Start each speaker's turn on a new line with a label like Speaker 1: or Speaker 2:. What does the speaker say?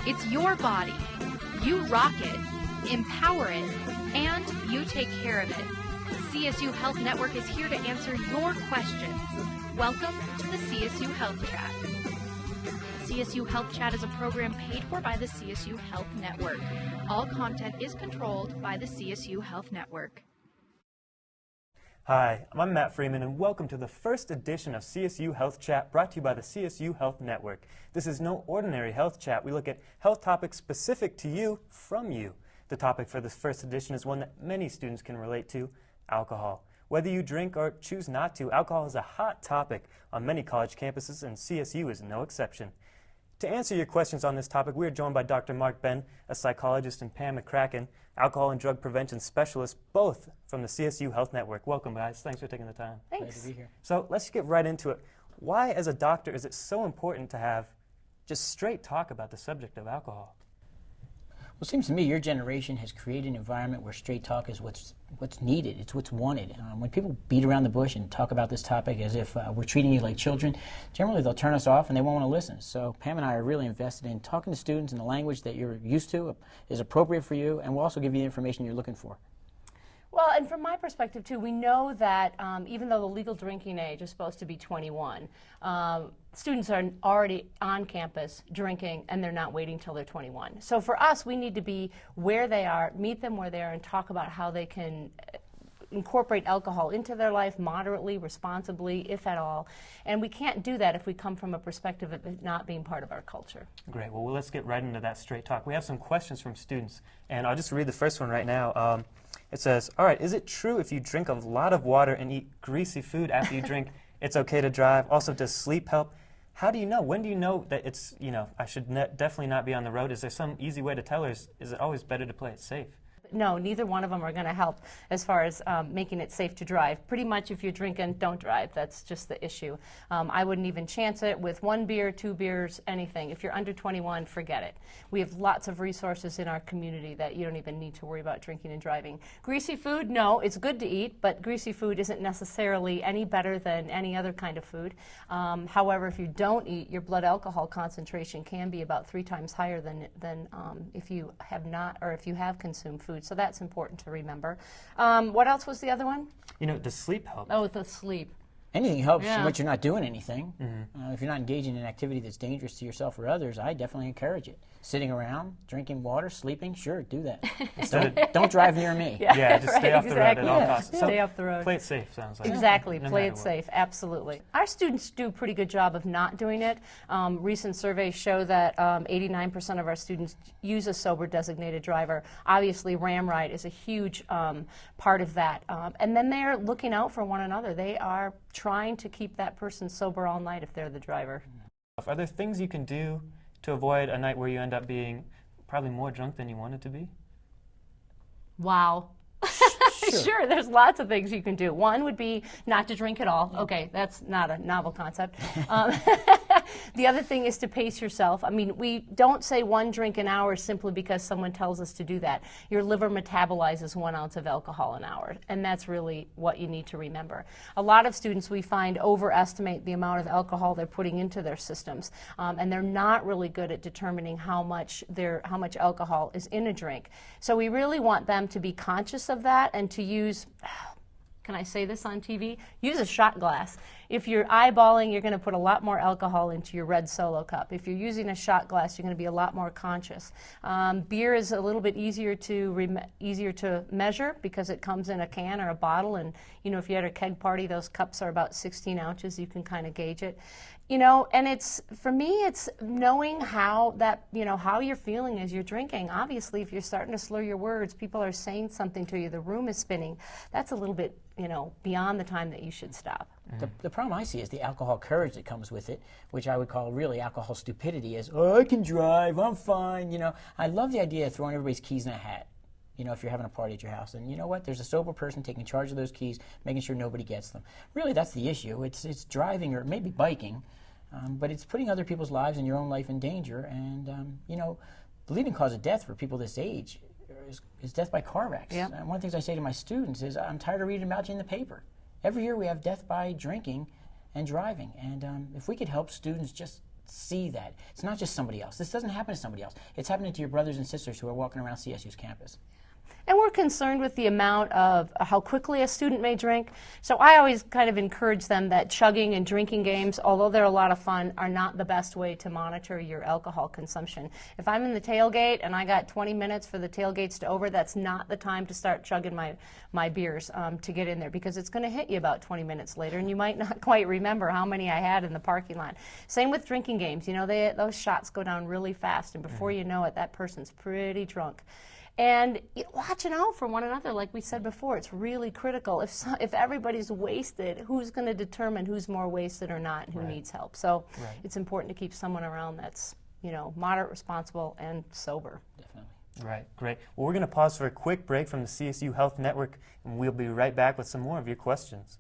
Speaker 1: It's your body. You rock it, empower it, and you take care of it. CSU Health Network is here to answer your questions. Welcome to the CSU Health Chat. CSU Health Chat is a program paid for by the CSU Health Network. All content is controlled by the CSU Health Network.
Speaker 2: Hi, I'm Matt Freeman, and welcome to the first edition of CSU Health Chat, brought to you by the CSU Health Network. This is no ordinary health chat. We look at health topics specific to you, from you. The topic for this first edition is one that many students can relate to: alcohol. Whether you drink or choose not to, alcohol is a hot topic on many college campuses, and CSU is no exception. To answer your questions on this topic, we are joined by Dr. Benn, a psychologist, and Pam McCracken, alcohol and drug prevention specialist, both from the CSU Health Network. Welcome, guys. Thanks for taking the time.
Speaker 3: Thanks.
Speaker 2: Glad to be here. So let's get right into it. Why, as a doctor, is it so important to have just straight talk about the subject of alcohol?
Speaker 3: Well, it seems to me your generation has created an environment where straight talk is what's needed. It's what's wanted. When people beat around the bush and talk about this topic as if we're treating you like children, generally they'll turn us off and they won't want to listen. So Pam and I are really invested in talking to students in the language that you're used to, is appropriate for you, and we'll also give you the information you're looking for.
Speaker 4: Well, and from my perspective, too, we know that even though the legal drinking age is supposed to be 21, students are already on campus drinking, and they're not waiting till they're 21. So for us, we need to be where they are, meet them where they are, and talk about how they can incorporate alcohol into their life moderately, responsibly, if at all. And we can't do that if we come from a perspective of it not being part of our culture.
Speaker 2: Great. Well, let's get right into that straight talk. We have some questions from students, and I'll just read the first one right now. It says, all right, is it true if you drink a lot of water and eat greasy food after you drink, it's okay to drive? Also, does sleep help? How do you know? When do you know that it's, I should definitely not be on the road? Is there some easy way to tell, or is it always better to play it safe?
Speaker 4: No, neither one of them are going to help as far as making it safe to drive. Pretty much if you're drinking, don't drive. That's just the issue. I wouldn't even chance it with 1 beer, 2 beers, anything. If you're under 21, forget it. We have lots of resources in our community that you don't even need to worry about drinking and driving. Greasy food, no, it's good to eat, but greasy food isn't necessarily any better than any other kind of food. However, if you don't eat, your blood alcohol concentration can be about 3 times higher than if you have not, or if you have consumed food. So that's important to remember. What else was the other one?
Speaker 2: Does sleep help?
Speaker 4: Oh, the sleep.
Speaker 3: Anything helps when you're not doing anything.
Speaker 2: Mm-hmm.
Speaker 3: If you're not engaging in an activity that's dangerous to yourself or others, I definitely encourage it. Sitting around, drinking water, sleeping, sure, do that. Don't drive near me.
Speaker 2: Yeah, just stay off the road at all costs. So
Speaker 4: stay off the road.
Speaker 2: Play it safe, sounds like.
Speaker 4: Exactly,
Speaker 2: No
Speaker 4: play it
Speaker 2: what.
Speaker 4: safe, absolutely. Our students do a pretty good job of not doing it. Recent surveys show that 89% of our students use a sober designated driver. Obviously, Ramride is a huge part of that. And then they're looking out for one another. They are trying to keep that person sober all night if they're the driver.
Speaker 2: Are there things you can do to avoid a night where you end up being probably more drunk than you wanted to be?
Speaker 4: Wow. Sure, there's lots of things you can do. One would be not to drink at all. Okay, that's not a novel concept. The other thing is to pace yourself. I mean, we don't say 1 drink an hour simply because someone tells us to do that. Your liver metabolizes 1 ounce of alcohol an hour, and that's really what you need to remember. A lot of students we find overestimate the amount of alcohol they're putting into their systems, and they're not really good at determining how much alcohol is in a drink. So we really want them to be conscious of that and to use, can I say this on TV? Use a shot glass. If you're eyeballing, you're going to put a lot more alcohol into your red Solo cup. If you're using a shot glass, you're going to be a lot more conscious. Beer is a little bit easier to measure because it comes in a can or a bottle, and if you're at a keg party, those cups are about 16 ounces. You can kind of gauge it. And for me, it's knowing how you're feeling as you're drinking. Obviously, if you're starting to slur your words, people are saying something to you, the room is spinning, that's a little bit, beyond the time that you should stop.
Speaker 3: The problem I see is the alcohol courage that comes with it, which I would call really alcohol stupidity, is, oh, I can drive, I'm fine, I love the idea of throwing everybody's keys in a hat. If you're having a party at your house. And you know what? There's a sober person taking charge of those keys, making sure nobody gets them. Really, that's the issue. It's driving or maybe biking, but it's putting other people's lives and your own life in danger. And, the leading cause of death for people this age is death by car wrecks.
Speaker 4: Yeah.
Speaker 3: And one of the things I say to my students is I'm tired of reading about you in the paper. Every year we have death by drinking and driving. And if we could help students just see that. It's not just somebody else. This doesn't happen to somebody else. It's happening to your brothers and sisters who are walking around CSU's campus.
Speaker 4: And we're concerned with the amount of how quickly a student may drink. So I always kind of encourage them that chugging and drinking games, although they're a lot of fun, are not the best way to monitor your alcohol consumption. If I'm in the tailgate and I got 20 minutes for the tailgates to over, that's not the time to start chugging my beers to get in there, because it's going to hit you about 20 minutes later and you might not quite remember how many I had in the parking lot. Same with drinking games. You know, those shots go down really fast, and before you know it, that person's pretty drunk. And watching out for one another, like we said before, it's really critical. If everybody's wasted, who's going to determine who's more wasted or not, and who needs help? So it's important to keep someone around that's, moderate, responsible, and sober.
Speaker 3: Definitely.
Speaker 2: Right, great. Well, we're going to pause for a quick break from the CSU Health Network, and we'll be right back with some more of your questions.